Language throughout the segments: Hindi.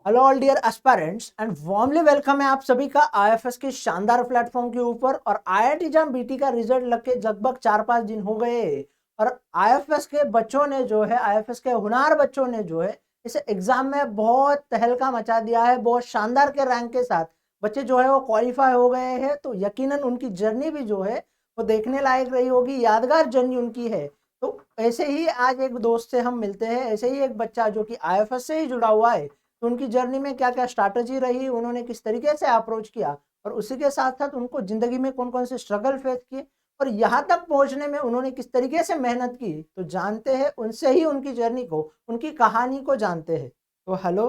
Hello all dear aspirants and warmly welcome है आप सभी का आईएफएस के शानदार प्लेटफॉर्म के ऊपर। और आईआईटी जाम बीटी का रिजल्ट लग के लगभग 4-5 दिन हो गए और आईएफएस के बच्चों ने जो है, आईएफएस के हुनार बच्चों ने जो है इस एग्जाम में बहुत तहलका मचा दिया है। बहुत शानदार के रैंक के साथ बच्चे जो है वो क्वालिफाई हो गए हैं। तो यकीनन उनकी जर्नी भी जो है वो देखने लायक रही होगी, यादगार जर्नी उनकी है। तो ऐसे ही आज एक दोस्त से हम मिलते हैं, ऐसे ही एक बच्चा जो कि आईएफएस से ही जुड़ा हुआ है, तो उनकी जर्नी में क्या क्या स्ट्रैटेजी रही, उन्होंने किस तरीके से अप्रोच किया और उसी के साथ साथ उनको जिंदगी में कौन कौन से स्ट्रगल फेस किए और यहाँ तक पहुंचने में उन्होंने किस तरीके से मेहनत की, तो जानते हैं उनसे ही उनकी जर्नी को, उनकी कहानी को जानते हैं। तो hello.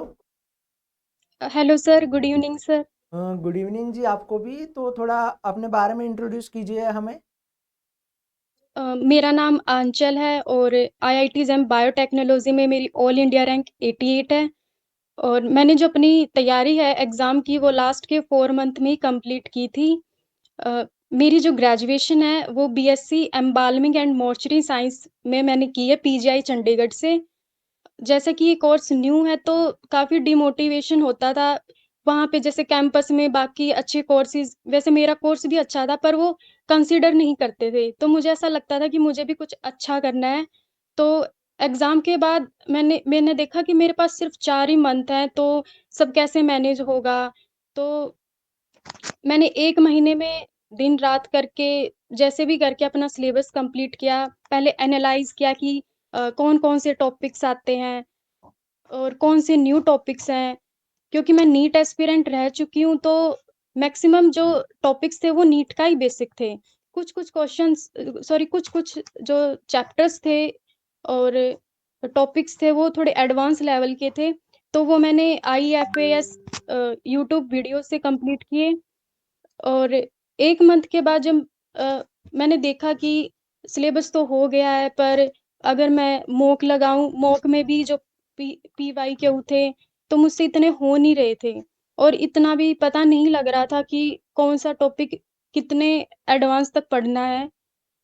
Hello sir, good evening sir. Good evening जी, आपको भी। तो थोड़ा अपने बारे में इंट्रोड्यूस कीजिए हमें। मेरा नाम आंचल है और आईआईटी जैम बायोटेक्नोलॉजी में मेरी ऑल इंडिया रैंक 88 है। और मैंने जो अपनी तैयारी है एग्ज़ाम की वो लास्ट के 4 मंथ में ही कंप्लीट की थी। अ, मेरी जो ग्रेजुएशन है वो BSc embalming and mortuary science में मैंने की है पीजीआई चंडीगढ़ से। जैसे कि ये कोर्स न्यू है तो काफ़ी डिमोटिवेशन होता था वहाँ पे, जैसे कैंपस में बाकी अच्छे कोर्सेज़, वैसे मेरा कोर्स भी अच्छा था पर वो कंसीडर नहीं करते थे। तो मुझे ऐसा लगता था कि मुझे भी कुछ अच्छा करना है। तो एग्ज़ाम के बाद मैंने देखा कि मेरे पास सिर्फ़ 4 ही मंथ हैं, तो सब कैसे मैनेज होगा? तो मैंने 1 महीने में दिन-रात करके जैसे भी करके अपना सिलेबस कंप्लीट किया। पहले एनालाइज़ किया कि कौन-कौन से टॉपिक्स आते हैं और कौन से न्यू टॉपिक्स हैं। क्योंकि मैं नीट एस्पिरेंट रह चुकी हूँ, तो मैक्सिमम जो टॉपिक्स थे वो नीट का ही बेसिक थे। कुछ-कुछ क्वेश्चन्स सॉरी कुछ-कुछ जो चैप्टर्स थे और टॉपिक्स थे वो थोड़े एडवांस लेवल के थे। तो वो मैंने आईएफएएस यूट्यूब वीडियो से कंप्लीट किए। और 1 मंथ के बाद जब मैंने देखा कि सिलेबस तो हो गया है, पर अगर मैं मॉक लगाऊँ, मॉक में भी जो पीवाईक्यू थे, तो मुझसे इतने हो नहीं रहे थे और इतना भी पता नहीं लग रहा था कि कौन-सा टॉपिक कितने एडवांस तक पढ़ना है।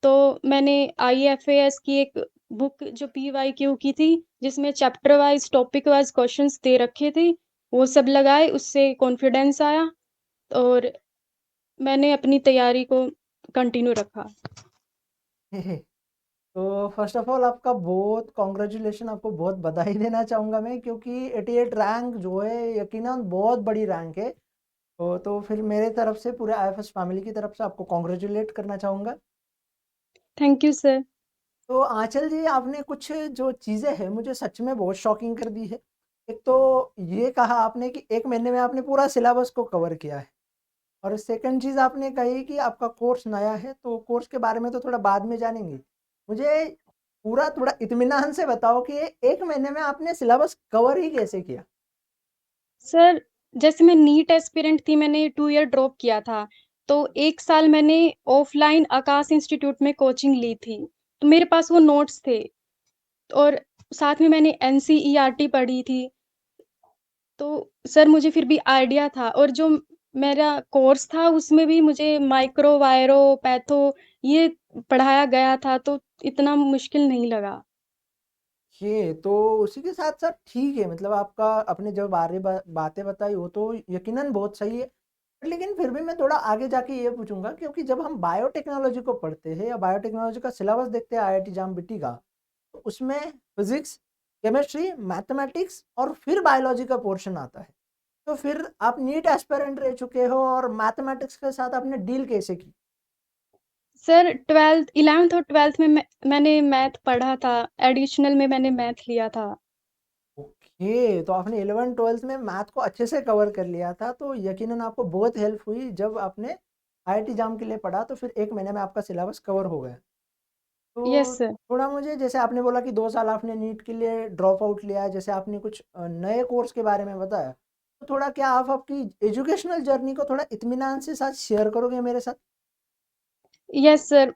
तो मैंने आईएफएएस की एक बुक जो पीवाईक्यू की थी, जिसमें chapter wise, topic wise questions दे रखे थे, वो सब लगाए, उससे कॉन्फिडेंस आया और मैंने अपनी तैयारी को कंटिन्यू रखा। तो फर्स्ट ऑफ ऑल आपका बहुत कॉन्ग्रेचुलेशन, आपको बहुत बधाई देना चाहूँगा मैं, क्योंकि 88 रैंक जो है यकीनन बहुत बड़ी रैंक है। तो फिर मेरे तरफ से, पूरे आईएफएस फैमिली की तरफ से आपको कॉन्ग्रेचुलेट करना चाहूँगा। Thank you sir. तो आंचल जी, आपने कुछ जो चीज़ें हैं मुझे सच में बहुत शॉकिंग कर दी है। एक तो ये कहा आपने कि 1 महीने में आपने पूरा सिलेबस को कवर किया है, और सेकंड चीज़ आपने कही कि आपका कोर्स नया है, तो कोर्स के बारे में तो थोड़ा बाद में जानेंगे। मुझे पूरा थोड़ा इत्मीनान से बताओ कि ये 1 महीने में आपने सिलेबस कवर ही कैसे किया? सर, जैसे मैं नीट एस्पिरेंट थी, मैंने 2 ईयर ड्रॉप किया था, तो 1 साल मैंने ऑफ़लाइन आकाश इंस्टीट्यूट में कोचिंग ली थी। तो मेरे पास वो नोट्स थे और साथ में मैंने एनसीईआरटी पढ़ी थी। तो सर मुझे फिर भी आइडिया था और जो मेरा कोर्स था उसमें भी मुझे माइक्रो, वायरो, पैथो ये पढ़ाया गया था, तो इतना मुश्किल नहीं लगा। ये तो उसी के साथ साथ ठीक है, मतलब आपका अपने जो बातें बताई वो तो यकीनन बहुत सही है। लेकिन फिर भी मैं थोड़ा आगे जाके ये पूछूंगा, क्योंकि जब हम बायोटेक्नोलॉजी को पढ़ते हैं या बायोटेक्नोलॉजी का सिलेबस देखते हैं आईआईटी जाम बीटी का, तो उसमें फिजिक्स, केमिस्ट्री, मैथमेटिक्स और फिर बायोलॉजी का पोर्शन आता है। तो फिर आप नीट एस्पिरेंट रह चुके हो और मैथमेटिक्स के साथ आपने डील कैसे की? सर 12th 11th और 12th में मैंने मैथ पढ़ा था, एडिशनल में मैंने मैथ लिया था। ओके, तो आपने 11th-12th में मैथ को अच्छे से कवर कर लिया था, तो यकीनन आपको बहुत हेल्प हुई जब आपने आईआईटी जाम के लिए पढ़ा, तो फिर 1 महीने में आपका सिलेबस कवर हो गया। तो यस सर। थोड़ा मुझे, जैसे आपने बोला कि 2 साल आपने नीट के लिए ड्रॉप आउट लिया, जैसे आपने कुछ नए कोर्स के बारे में बताया, तो थोड़ा क्या आप आपकी एजुकेशनल जर्नी को थोड़ा इत्मीनान से साथ शेयर करोगे मेरे साथ? Yes sir.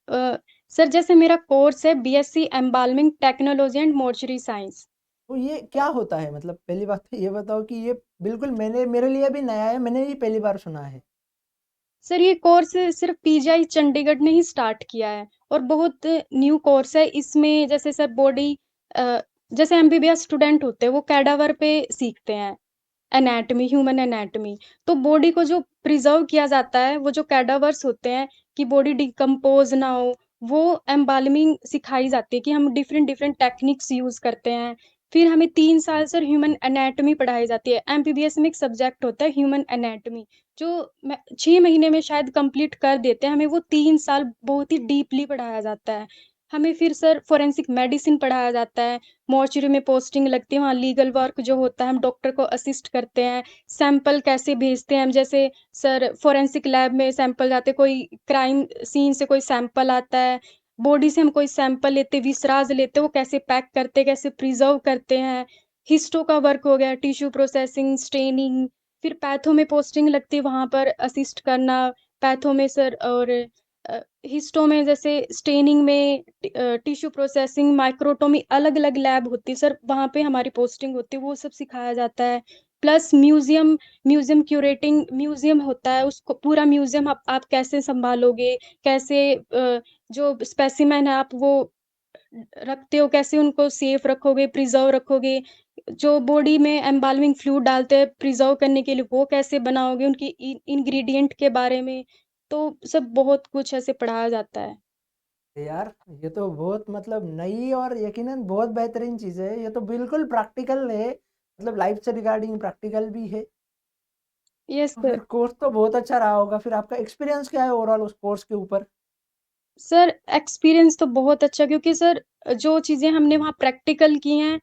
अ, सर जैसे मेरा कोर्स है BSc embalming technology and mortuary science. तो ये क्या होता है? मतलब पहली बात तो ये बताओ कि ये बिल्कुल मेरे लिए भी नया है, मैंने ये पहली बार सुना है। सर ये कोर्स सिर्फ पीजीआई चंडीगढ़ ने ही स्टार्ट किया है और बहुत न्यू कोर्स है। इसमें जैसे सर बॉडी, जैसे एमबीबीएस स्टूडेंट होते हैं वो कैडावर पे सीखते हैं। Anatomy, human anatomy. तो बॉडी को जो प्रिज़र्व किया जाता है, वो जो कैडावर्स होते हैं कि बॉडी डिकम्पोज़ ना हो, वो एम्बाल्मिंग सिखाई जाती है कि हम डिफरेंट डिफरेंट टेक्निक्स यूज़ करते हैं। फिर हमें 3 साल सर ह्यूमन एनाटॉमी पढ़ाई जाती है। एमबीबीएस में एक सब्जेक्ट होता है ह्यूमन एनाटॉमी, जो 6 महीने में शायद कंप्लीट कर देते हैं। हमें वो 3 साल बहुत ही डीपली पढ़ाया जाता है। हमें फिर सर फोरेंसिक मेडिसिन पढ़ाया जाता है। मॉर्चरी में पोस्टिंग लगती है, वहाँ लीगल वर्क जो होता है, हम डॉक्टर को असिस्ट करते हैं। सैंपल कैसे भेजते हैं हम, जैसे सर फोरेंसिक लैब में सैंपल जाते हैं, कोई क्राइम सीन से कोई सैंपल आता है, बॉडी से हम कोई सैंपल लेते, विसराज लेते, वो कैसे पैक करते, कैसे प्रिज़र्व करते हैं। हिस्टो का वर्क हो गया, टिश्यू प्रोसेसिंग, स्टेनिंग, फिर पैथो में पोस्टिंग लगती है, वहाँ पर असिस्ट करना। पैथो में सर और हिस्टो में जैसे स्टेनिंग में टिश्यू प्रोसेसिंग, माइक्रोटोमी अलग-अलग लैब होती है सर, वहाँ पे हमारी पोस्टिंग होती है, वो सब सिखाया जाता है। Plus museum museum curating museum होता है, उसको पूरा म्यूज़ियम आप कैसे सँभालोगे, कैसे जो स्पेसिमेन है आप वो रखते हो, कैसे उनको सेफ रखोगे, प्रिज़र्व रखोगे, जो बॉडी में एम्बाल्मिंग फ्लूइड डालते हैं प्रिज़र्व करने के लिए, वो कैसे बनाओगे, उनकी इंग्रीडिएंट के बारे में, तो सब बहुत कुछ ऐसे पढ़ाया जाता है। यार ये तो बहुत मतलब नई और यकीनन बहुत बेहतरीन चीज़ है। ये तो बिल्कुल प्रैक्टिकल है, मतलब लाइफ से रिगार्डिंग प्रैक्टिकल भी है। यस तो फिर सर। कोर्स तो बहुत अच्छा रहा होगा। फिर आपका एक्सपीरियंस क्या है ओवरऑल उस कोर्स के ऊपर? सर एक्सपीरियंस तो बहुत अच्छा, क्योंकि सर जो चीज़ें हमने वहाँ प्रैक्टिकल की हैं,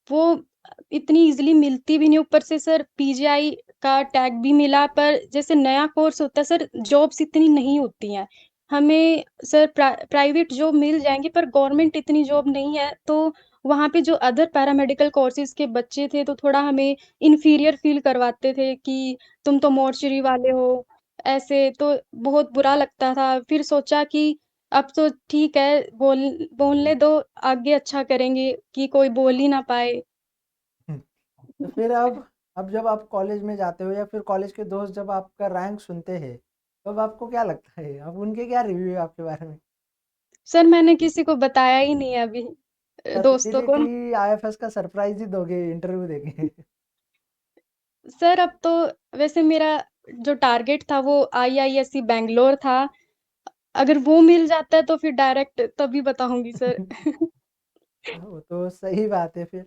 वो इतनी ईज़िली मिलती भी नहीं, ऊपर से सर पीजीआई का टैग भी मिला, पर जैसे नया कोर्स होता है सर, जॉब्स इतनी नहीं होती हैं। हमें सर प्राइवेट जॉब मिल जाएँगी, पर गवर्नमेंट इतनी जॉब नहीं है, तो वहाँ पे जो अदर पैरामेडिकल कोर्सेज़ के बच्चे थे, तो थोड़ा हमें इन्फीरियर फ़ील करवाते थे कि तुम तो मॉर्चरी वाले हो, ऐसे तो बहुत बुरा लगता था। फिर सोचा कि अब तो ठीक है, बोलने दो, आगे अच्छा करेंगे कि कोई बोल ही ना पाए। तो फिर अब जब आप कॉलेज में जाते हो या फिर कॉलेज के दोस्त जब आपका रैंक सुनते हैं, तब आपको क्या लगता है? अब उनके क्या रिव्यू है आपके बारे में? सर मैंने किसी को बताया ही नहीं है अभी, सर दोस्तों को। इमीडिएटली आईएफएस का सरप्राइज़ ही दोगे इंटरव्यू देके? सर अब तो वैसे मेरा जो टारगेट था वो आईआईएससी बैंगलोर था। अगर वो मिल जाता है तो फिर डायरेक्ट तभी बताऊँगी सर। वो तो सही बात है फिर।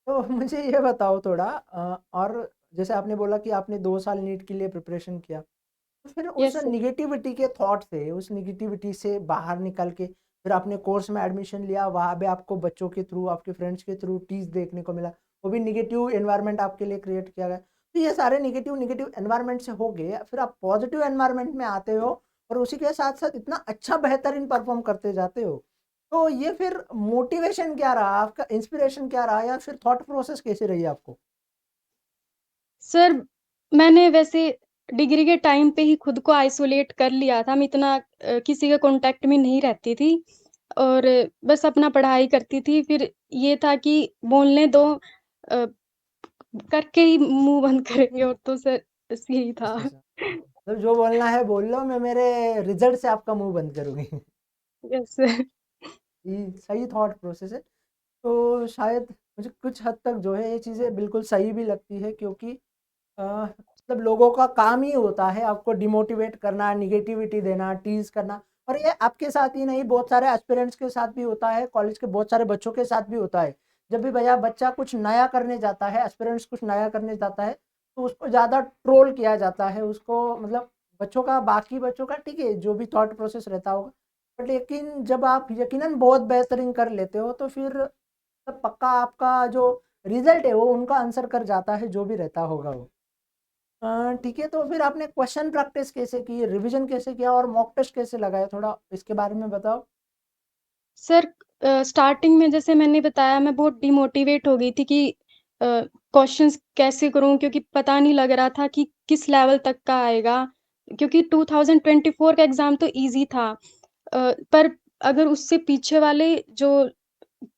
तो मुझे ये बताओ थोड़ा और जैसे आपने बोला कि आपने 2 साल नीट के लिए प्रिपरेशन किया। तो फिर उस यस सर। नेगेटिविटी के थॉट से, उस नेगेटिविटी से बाहर निकल के फिर आपने कोर्स में एडमिशन लिया, वहाँ पे आपको बच्चों के थ्रू, आपके फ्रेंड्स के थ्रू टीज देखने को मिला, वो भी नेगेटिव एनवायरनमेंट आपके लिए क्रिएट किया गया। तो ये सारे नेगेटिव नेगेटिव एनवायरनमेंट से हो गए, फिर आप पॉजिटिव एनवायरनमेंट में आते हो और उसी के साथ साथ इतना अच्छा बेहतरीन परफॉर्म करते जाते हो। तो ये फिर मोटिवेशन क्या रहा आपका, इंस्पिरेशन क्या रहा, या फिर थॉट प्रोसेस कैसे रही आपको? सर मैंने वैसे डिग्री के टाइम पे ही खुद को आइसोलेट कर लिया था। मैं इतना किसी के कॉन्टैक्ट में नहीं रहती थी और बस अपना पढ़ाई करती थी। फिर ये था कि बोलने दो, करके ही मुँह बंद करेंगे, और तो सर बस यही था। अच्छा अच्छा, मतलब जो बोलना है बोल लो, मैं मेरे रिजल्ट से आपका मुंह बंद करूंगी। Yes sir. ये सही थॉट प्रोसेस है। तो शायद मुझे कुछ हद तक जो है ये चीज़ें बिल्कुल सही भी लगती है, क्योंकि मतलब लोगों का काम ही होता है आपको डिमोटिवेट करना, निगेटिविटी देना, टीज करना। और ये आपके साथ ही नहीं, बहुत सारे एस्पिरेंट्स के साथ भी होता है, कॉलेज के बहुत सारे बच्चों के साथ भी होता है। जब भी भैया बच्चा कुछ नया करने जाता है, एस्पिरेंट्स कुछ नया करने जाता है, तो उसको ज़्यादा ट्रोल किया जाता है, उसको मतलब बच्चों का, बाकी बच्चों का ठीक है जो भी थॉट प्रोसेस रहता होगा, बट लेकिन जब आप यकीनन बहुत बेहतरीन कर लेते हो तो फिर तब पक्का आपका जो रिजल्ट है वो उनका आंसर कर जाता है, जो भी रहता होगा वो। ठीक है, तो फिर आपने क्वेश्चन प्रैक्टिस कैसे की, रिवीजन कैसे किया और मॉक टेस्ट कैसे लगाया, थोड़ा इसके बारे में बताओ। सर स्टार्टिंग में जैसे मैंने बताया, मैं बहुत डिमोटिवेट हो गई थी कि क्वेश्चंस कैसे करूँ, क्योंकि पता नहीं लग रहा था कि किस लेवल तक का आएगा। क्योंकि 2024 का एग्ज़ाम तो ईज़ी था। पर अगर उससे पीछे वाले जो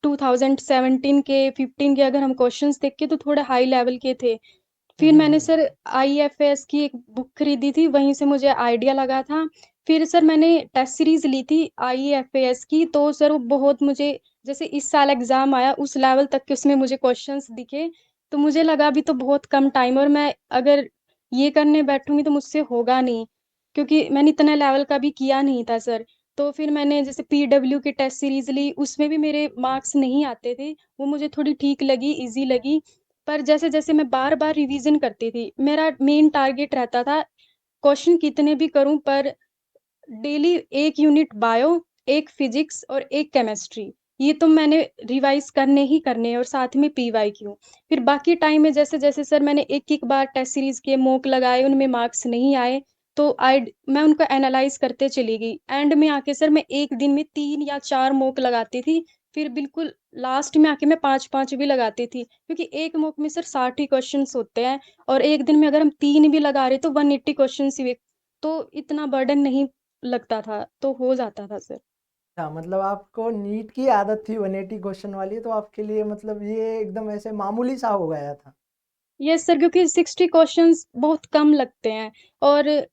2017 के, 15 के अगर हम क्वेश्चंस देखें तो थोड़े हाई लेवल के थे। फिर मैंने हम्म। सर आईएफएस की एक बुक खरीदी थी, वहीं से मुझे आइडिया लगा था। फिर सर मैंने टेस्ट सीरीज़ ली थी आईएफएस की, तो सर वो बहुत मुझे, जैसे इस साल एग्ज़ाम आया उस लेवल तक के उसमें मुझे क्वेश्चंस दिखे। तो मुझे लगा अभी तो बहुत कम टाइम, और मैं अगर ये करने बैठूँगी तो मुझसे होगा नहीं, क्योंकि मैंने इतना लेवल का भी किया नहीं था सर। तो फिर मैंने जैसे पीडब्ल्यू की टेस्ट सीरीज़ ली, उसमें भी मेरे मार्क्स नहीं आते थे, वो मुझे थोड़ी ठीक लगी, ईज़ी लगी। पर जैसे-जैसे मैं बार-बार रिवीज़न करती थी, मेरा मेन टारगेट रहता था क्वेश्चन कितने भी करूँ, पर डेली 1 यूनिट बायो, 1 फिज़िक्स और 1 केमिस्ट्री, ये तो मैंने रिवाइज़ करने ही करने हैं, और साथ में पीवाईक्यू। फिर बाकी टाइम में जैसे-जैसे सर मैंने एक-एक बार टेस्ट सीरीज़ के मॉक लगाए, उनमें मार्क्स नहीं आए, तो मैं उनको एनालाइज़ करते चली गई। एंड में आके सर मैं 1 दिन में 3 या 4 मॉक लगाती थी, फिर बिल्कुल लास्ट में आके मैं 5-5 भी लगाती थी, क्योंकि 1 मॉक में सर 60 ही क्वेश्चन्स होते हैं, और 1 दिन में अगर हम 3 भी लगा रहे, तो 180 क्वेश्चन्स हुए, तो इतना बर्डन नहीं लगता था, तो हो जाता था सर। अच्छा, मतलब आपको नीट की आदत थी 180 क्वेश्चन वाली, तो आपके लिए मतलब ये एकदम ऐसे मामूली सा हो गया था। यस सर, क्योंकि 60 क्वेश्चंस बहुत कम लगते हैं, और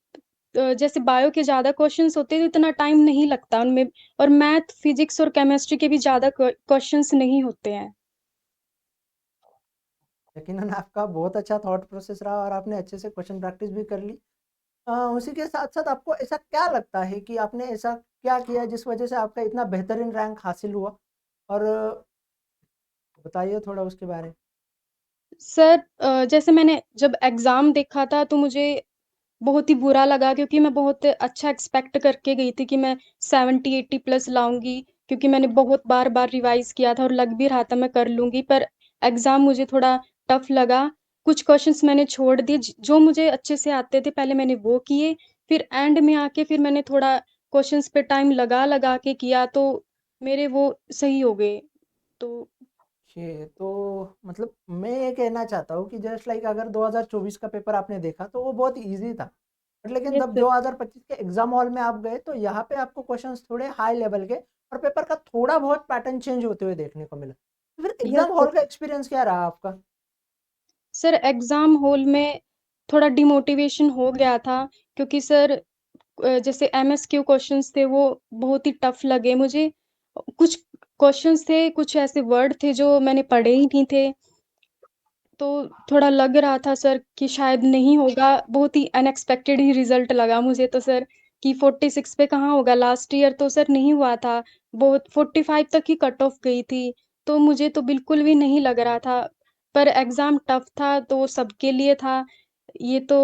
जैसे बायो के ज़्यादा क्वेश्चंस होते हैं तो इतना टाइम नहीं लगता उनमें, और मैथ, फिज़िक्स और केमिस्ट्री के भी ज़्यादा क्वेश्चंस नहीं होते हैं। यकीनन आपका बहुत अच्छा थॉट प्रोसेस रहा और आपने अच्छे से क्वेश्चन प्रैक्टिस भी कर ली। उसी के साथ-साथ आपको ऐसा क्या लगता है कि आपने ऐसा क्या किया जिस वजह से आपका इतना बेहतरीन रैंक हासिल हुआ? और बताइए थोड़ा उसके बारे में? सर जैसे मैंने जब एग्ज़ाम देखा था तो मुझे बहुत ही बुरा लगा, क्योंकि मैं बहुत अच्छा एक्सपेक्ट करके गई थी कि मैं 70-80 प्लस लाऊँगी, क्योंकि मैंने बहुत बार-बार रिवाइज़ किया था और लग भी रहा था मैं कर लूँगी, पर एग्ज़ाम मुझे थोड़ा टफ़ लगा। कुछ क्वेश्चन्स मैंने छोड़ दिए, जो मुझे अच्छे से आते थे पहले मैंने वो किए, फिर एंड में आके फिर मैंने थोड़ा क्वेश्चन्स पे टाइम लगा-लगा के किया, तो मेरे वो सही हो गए। तो तो मतलब मैं ये कहना चाहता हूँ कि जस्ट लाइक अगर 2024 का पेपर आपने देखा तो वो बहुत ईज़ी था। बट लेकिन यस जब सर। 2025 के एग्ज़ाम हॉल में आप गए तो यहाँ पे आपको क्वेश्चंस थोड़े हाई लेवल के और पेपर का थोड़ा बहुत पैटर्न चेंज होते हुए देखने को मिला। तो फिर यस एग्ज़ाम सर। हॉल का एक्सपीरियंस क्या रहा आपका? सर एग्ज़ाम हॉल में थोड़ा डिमोटिवेशन हो गया था, क्योंकि सर जैसे एमएसक्यू क्वेश्चन्स थे वो बहुत ही टफ़ लगे मुझे। कुछ क्वेश्चन्स थे, कुछ ऐसे वर्ड थे जो मैंने पढ़े ही नहीं थे। तो थोड़ा लग रहा था सर कि शायद नहीं होगा, बहुत ही अनएक्सपेक्टेड ही रिज़ल्ट लगा मुझे तो सर, कि 46 पे कहाँ होगा, लास्ट ईयर तो सर नहीं हुआ था, बहुत 45 तक ही कट ऑफ गई थी, तो मुझे तो बिल्कुल भी नहीं लग रहा था। पर एग्ज़ाम टफ था तो वो सबके लिए था, ये तो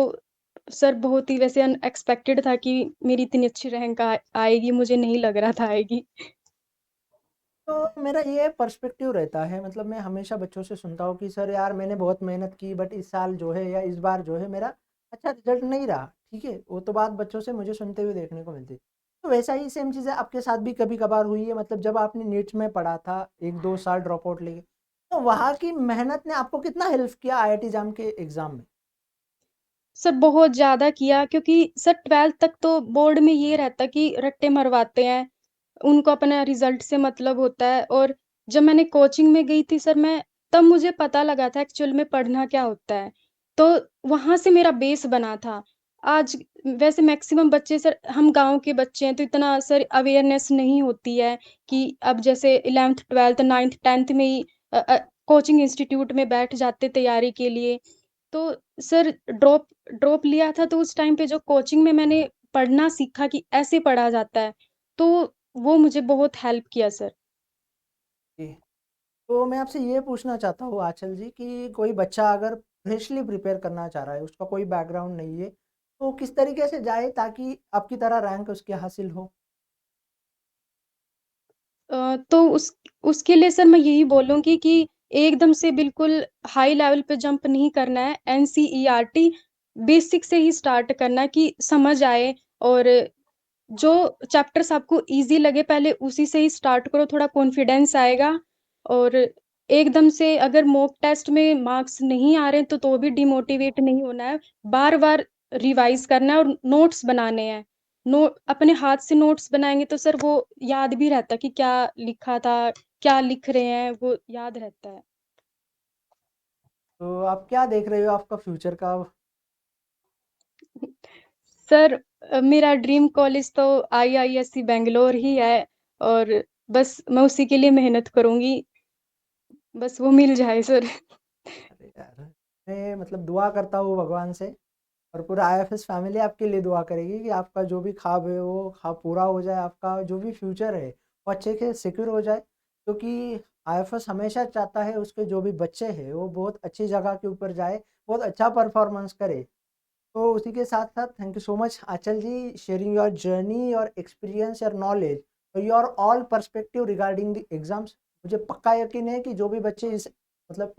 सर बहुत ही वैसे अनएक्सपेक्टेड था कि मेरी इतनी अच्छी रैंक आएगी, मुझे नहीं लग रहा था आएगी। तो मेरा ये पर्सपेक्टिव रहता है मतलब मैं हमेशा बच्चों से सुनता हूँ कि सर यार मैंने बहुत मेहनत की बट इस साल जो है या इस बार जो है मेरा अच्छा रिजल्ट नहीं रहा। ठीक है, वो तो बात बच्चों से मुझे सुनते हुए देखने को मिलती है। तो वैसा ही सेम चीज़ें आपके साथ भी कभी कभार हुई है मतलब जब आपने नीट्स में पढ़ा था 1-2 साल ड्रॉप आउट लेके, तो वहाँ की मेहनत ने आपको कितना हेल्प किया आईआईटी जाम के एग्जाम में? सर बहुत ज़्यादा किया, क्योंकि सर 12th तक तो बोर्ड में ये रहता कि रट्टे मरवाते हैं, उनको अपना रिज़ल्ट से मतलब होता है, और जब मैंने कोचिंग में गई थी सर मैं, तब मुझे पता लगा था एक्चुअल में पढ़ना क्या होता है। तो वहाँ से मेरा बेस बना था। आज वैसे मैक्सिमम बच्चे सर, हम गाँव के बच्चे हैं तो इतना सर अवेयरनेस नहीं होती है कि अब जैसे 11th, 12th, 9th, 10th में ही कोचिंग इंस्टीट्यूट में बैठ जाते तैयारी के लिए। तो सर ड्रॉप लिया था, तो उस टाइम पे जो कोचिंग में मैंने पढ़ना सीखा कि ऐसे पढ़ा जाता है, तो वो मुझे बहुत हेल्प किया सर। जी। तो मैं आपसे ये पूछना चाहता हूँ आंचल जी कि कोई बच्चा अगर फ्रेशली प्रिपेयर करना चाह रहा है, उसका कोई बैकग्राउंड नहीं है, तो किस तरीके से जाए ताकि आपकी तरह रैंक उसके हासिल हो? तो उसके लिए सर मैं यही बोलूँगी कि एकदम से बिल्कुल हाई लेवल पे जंप नहीं करना है, एनसीईआरटी बेसिक से ही स्टार्ट करना है कि समझ आए, और जो चैप्टर्स आपको ईज़ी लगे पहले उसी से ही स्टार्ट करो, थोड़ा कॉन्फिडेंस आएगा, और एकदम से अगर मॉक टेस्ट में मार्क्स नहीं आ रहे हैं तो भी डिमोटिवेट नहीं होना है। बार-बार रिवाइज़ करना है और नोट्स बनाने हैं। नो अपने हाथ से नोट्स बनाएँगे तो सर वो याद भी रहता है कि क्या लिखा था, क्या लिख रहे हैं, वो याद रहता है। तो आप क्या देख रहे हो आपका फ्यूचर का? सर मेरा ड्रीम कॉलेज तो आईआईएससी बैंगलोर ही है, और बस मैं उसी के लिए मेहनत करूँगी, बस वो मिल जाए सर। यार, मैं मतलब दुआ करता हूँ भगवान से और पूरा आईएफएस फैमिली आपके लिए दुआ करेगी कि आपका जो भी ख्वाब है वो ख्वाब पूरा हो जाए, आपका जो भी फ्यूचर है वो अच्छे से सिक्योर हो जाए, क्योंकि आईएफएस हमेशा चाहता है उसके जो भी बच्चे हैं वो बहुत अच्छी जगह के ऊपर जाए, बहुत अच्छा परफॉर्मेंस करे। तो उसी के साथ साथ thank you so much Aanchal ji, sharing your journey, your experience, your knowledge, your all perspective regarding the exams. मुझे पक्का यकीन है कि जो भी बच्चे इस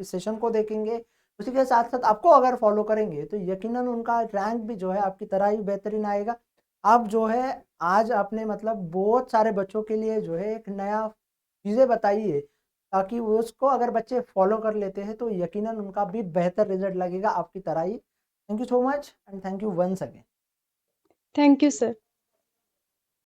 सेशन को देखेंगे, उसी के साथ साथ आपको अगर फॉलो करेंगे तो यकीनन उनका रैंक भी जो है आपकी तरह ही बेहतरीन आएगा। आप जो है आज आपने मतलब बहुत सारे बच्चों के लिए जो है एक नया चीज़ें बताई है, ताकि वो उसको अगर बच्चे फॉलो कर लेते हैं तो यकीनन उनका भी बेहतर रिजल्ट लगेगा आपकी तरह ही। Thank you so much and thank you once again. Thank you sir.